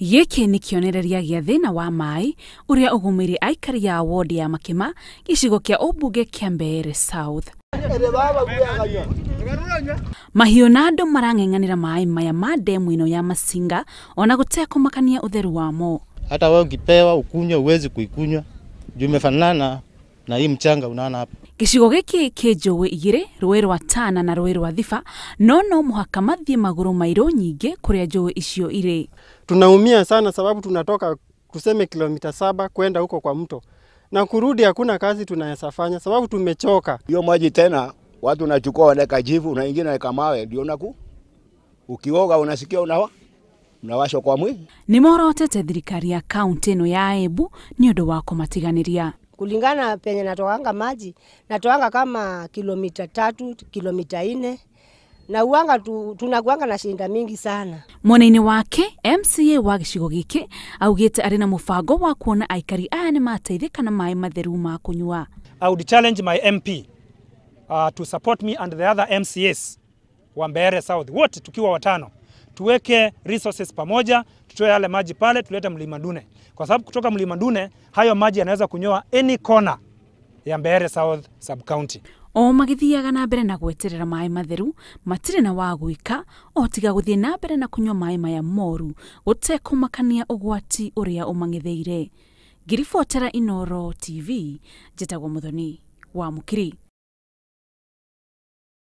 Gĩkĩ nĩ kĩonereria gĩa thĩna wa maĩ ũrĩa ũgũmĩire aikari a ward ya Makima gĩcigo kĩa ũmbunge kĩa Mbeere South. Mahiũ na andũ marang'eng'anĩra maĩ maya ma demu ĩno ya Masinga ona gũtekũmakania ũtheru wamo. Hata wewe ukipewa ukunywe uwezi kuikunywa juu imefanana na hii mchanga unaona hapa. Gĩcigo gĩkĩ kĩ njũĩ igĩrĩ, rũĩ rwa Tana na rũĩ rwa Thiba, no mũhaka mathiĩ magũrũ mairo nyingĩ kũrĩa njũĩ icio irĩ. Tunaumia sana sababu tunatoka tuseme kilomita 7 kwenda huko kwa mto. Na kurudi hakuna kazi tunaweza fanya sababu tumechoka. Hiyo maji tena watu wanachukua wanaweka jivu na wengine wanaweka mawe ndio ukioga unasikia unawashwa kwa mwili. Nĩ morotete thirikari ya kaunti ĩno ya Embu nĩ ũndũ wa kũmatiganĩria. Kulingana penye natoanga maji, natoanga kama kilomita 3, kilomita 4. Na uanga tunakuanga na shinda mingi sana. Mwena-inĩ wake, MCA wa gĩcigo gĩkĩ augĩte arĩ na mũbango wa kuona aikari aya nĩ mateithĩka na maĩ matheru ma kũnyua. I would challenge my MP to support me and the other MCAs wa Mbeere South. Wote tukiwa watano. Tuweke resources pamoja, tutoe yale maji pale, tulete Mlima Dune. Kwa sababu kutoka Mlima Dune, hayo maji yanaweza kunyoa any corner ya Mbeere South sub-county. O magĩthiaga na mbere na gweterera maĩ matheru, matirĩ na wa gwĩka, o tiga gũthiĩ na mbere na kunyua maĩ maya moru, gũtekũmakania ũgwati ũrĩa ũmang'etheire. Ngĩribotera Inooro TV, njĩtagwo Muthoni wa Mukiri.